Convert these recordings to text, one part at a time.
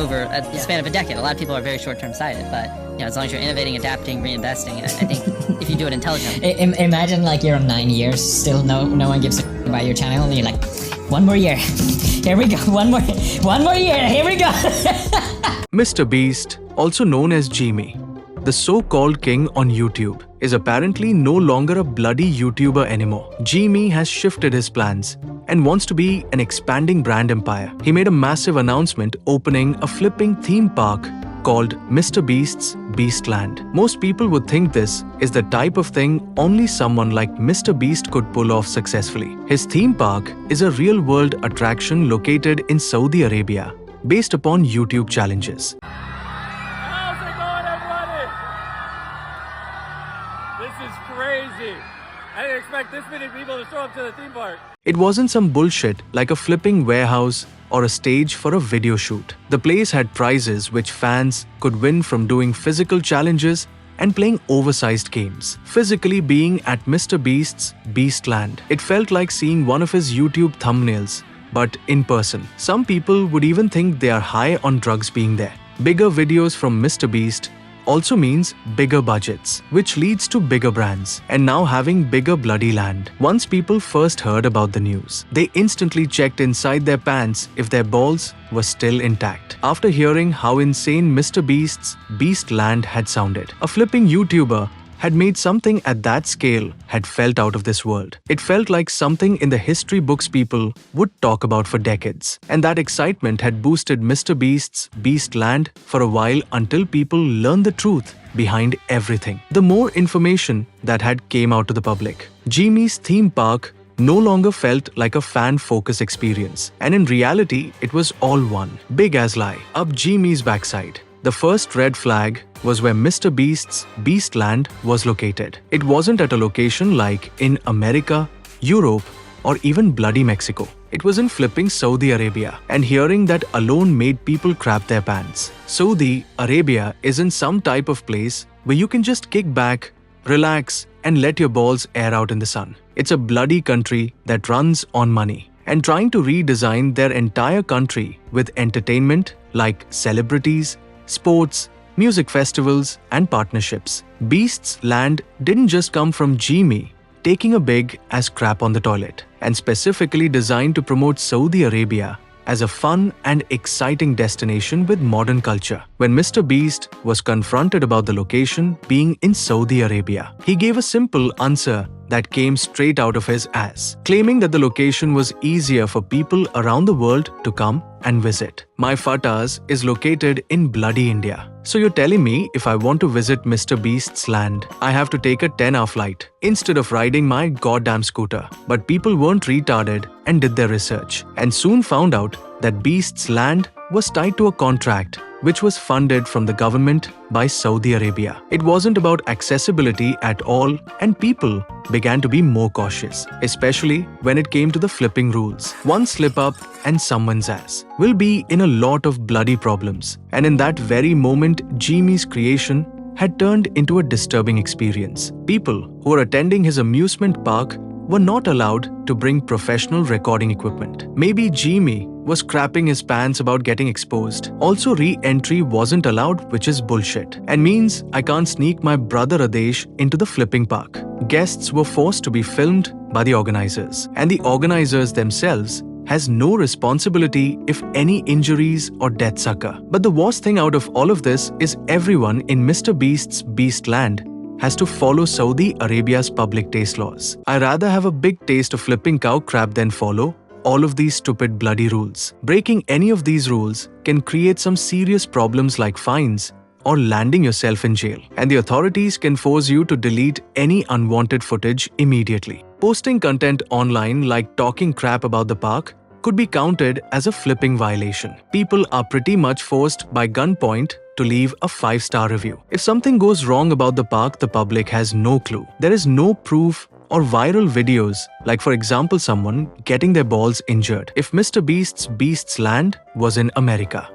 over a span of a decade. A lot of people are very short-term sighted, but as long as you're innovating, adapting, reinvesting, I think if you do it intelligently. Imagine like you're 9 years, still no one gives a about your channel, and you're like, one more year, here we go, one more year, here we go. MrBeast, also known as Jimmy, the so-called king on YouTube, is apparently no longer a bloody YouTuber anymore. Jimmy has shifted his plans and wants to be an expanding brand empire. He made a massive announcement opening a flipping theme park called MrBeast's Beastland. Most people would think this is the type of thing only someone like MrBeast could pull off successfully. His theme park is a real-world attraction located in Saudi Arabia, based upon YouTube challenges. How's it going, everybody? This is crazy. I didn't expect this many people to show up to the theme park. It wasn't some bullshit like a flipping warehouse or a stage for a video shoot. The place had prizes which fans could win from doing physical challenges and playing oversized games. Physically being at MrBeast's Beastland, it felt like seeing one of his YouTube thumbnails, but in person. Some people would even think they are high on drugs being there. Bigger videos from MrBeast also means bigger budgets, which leads to bigger brands, and now having bigger bloody land. Once people first heard about the news, they instantly checked inside their pants if their balls were still intact. After hearing how insane MrBeast's Beastland had sounded, a flipping YouTuber had made something at that scale had felt out of this world. It felt like something in the history books people would talk about for decades. And that excitement had boosted MrBeast's Beastland for a while until people learned the truth behind everything. The more information that had came out to the public, Jimmy's theme park no longer felt like a fan-focused experience. And in reality, it was all one big as lie up Jimmy's backside. The first red flag was where MrBeast's Beastland was located. It wasn't at a location like in America, Europe, or even bloody Mexico. It was in flipping Saudi Arabia, and hearing that alone made people crap their pants. Saudi Arabia isn't some type of place where you can just kick back, relax, and let your balls air out in the sun. It's a bloody country that runs on money, and trying to redesign their entire country with entertainment like celebrities, sports, music festivals, and partnerships. Beast's land didn't just come from Jimmy taking a big as crap on the toilet, and specifically designed to promote Saudi Arabia as a fun and exciting destination with modern culture. When MrBeast was confronted about the location being in Saudi Arabia, he gave a simple answer that came straight out of his ass, claiming that the location was easier for people around the world to come and visit. My Fatas is located in bloody India. So you're telling me if I want to visit MrBeast's land, I have to take a 10-hour flight instead of riding my goddamn scooter. But people weren't retarded and did their research, and soon found out that Beast's land was tied to a contract which was funded from the government by Saudi Arabia. It wasn't about accessibility at all, and people began to be more cautious, especially when it came to the flipping rules. One slip up and someone's ass will be in a lot of bloody problems. And in that very moment, Jimmy's creation had turned into a disturbing experience. People who were attending his amusement park were not allowed to bring professional recording equipment. Maybe Jimmy was crapping his pants about getting exposed. Also, re-entry wasn't allowed, which is bullshit, and means I can't sneak my brother Adesh into the flipping park. Guests were forced to be filmed by the organizers, and the organizers themselves has no responsibility if any injuries or deaths occur. But the worst thing out of all of this is everyone in MrBeast's Beastland has to follow Saudi Arabia's public taste laws. I'd rather have a big taste of flipping cow crap than follow all of these stupid bloody rules. Breaking any of these rules can create some serious problems like fines or landing yourself in jail, and the authorities can force you to delete any unwanted footage immediately. Posting content online like talking crap about the park could be counted as a flipping violation. People are pretty much forced by gunpoint to leave a 5-star review. If something goes wrong about the park, the public has no clue. There is no proof or viral videos, like for example someone getting their balls injured. If MrBeast's Beastland was in America,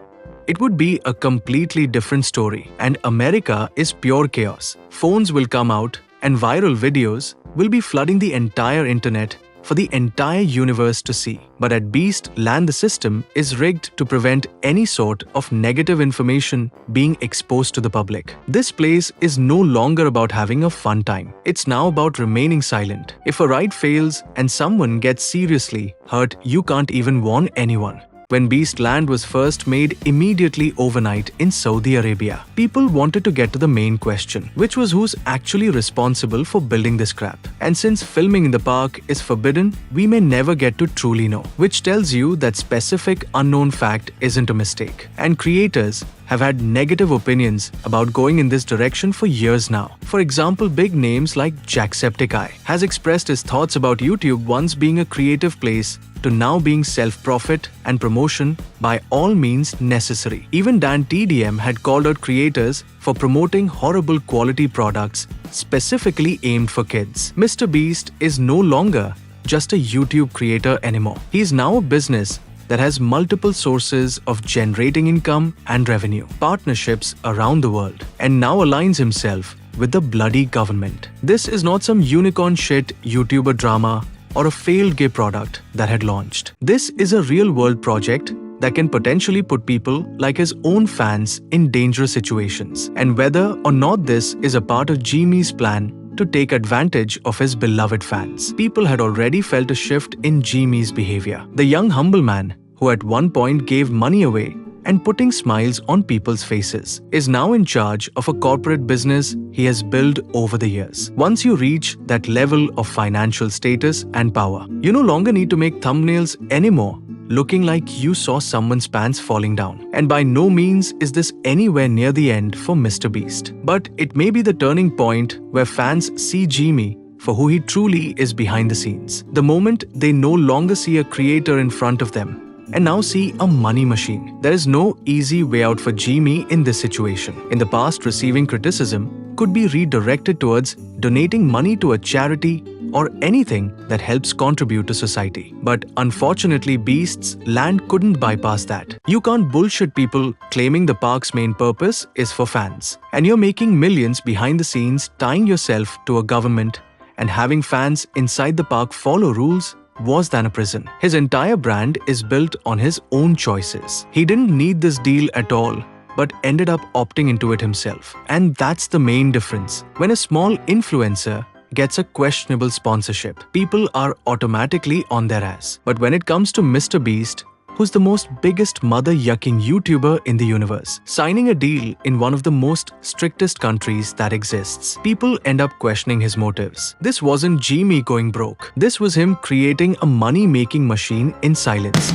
it would be a completely different story, and America is pure chaos. Phones will come out and viral videos will be flooding the entire internet for the entire universe to see. But at Beast Land, the system is rigged to prevent any sort of negative information being exposed to the public. This place is no longer about having a fun time. It's now about remaining silent. If a ride fails and someone gets seriously hurt, you can't even warn anyone. When Beast Land was first made immediately overnight in Saudi Arabia, people wanted to get to the main question, which was who's actually responsible for building this crap. And since filming in the park is forbidden, we may never get to truly know, which tells you that specific unknown fact isn't a mistake. And creators have had negative opinions about going in this direction for years now. For example, big names like Jacksepticeye has expressed his thoughts about YouTube once being a creative place to now being self-profit and promotion by all means necessary. Even Dan TDM had called out creators for promoting horrible quality products specifically aimed for kids. MrBeast is no longer just a YouTube creator anymore. He is now a business that has multiple sources of generating income and revenue, partnerships around the world, and now aligns himself with the bloody government. This is not some unicorn shit YouTuber drama or a failed gay product that had launched. This is a real-world project that can potentially put people like his own fans in dangerous situations. And whether or not this is a part of Jimmy's plan to take advantage of his beloved fans, people had already felt a shift in Jimmy's behavior. The young humble man, who at one point gave money away and putting smiles on people's faces, is now in charge of a corporate business he has built over the years. Once you reach that level of financial status and power, you no longer need to make thumbnails anymore looking like you saw someone's pants falling down. And by no means is this anywhere near the end for MrBeast. But it may be the turning point where fans see Jimmy for who he truly is behind the scenes. The moment they no longer see a creator in front of them and now see a money machine. There is no easy way out for Jimmy in this situation. In the past, receiving criticism could be redirected towards donating money to a charity or anything that helps contribute to society. But unfortunately, Beast's Land couldn't bypass that. You can't bullshit people claiming the park's main purpose is for fans, and you're making millions behind the scenes tying yourself to a government and having fans inside the park follow rules worse than a prison. His entire brand is built on his own choices. He didn't need this deal at all, but ended up opting into it himself. And that's the main difference. When a small influencer gets a questionable sponsorship, people are automatically on their ass. But when it comes to MrBeast, who's the most biggest mother-yucking YouTuber in the universe, signing a deal in one of the most strictest countries that exists, people end up questioning his motives. This wasn't Jimmy going broke. This was him creating a money-making machine in silence.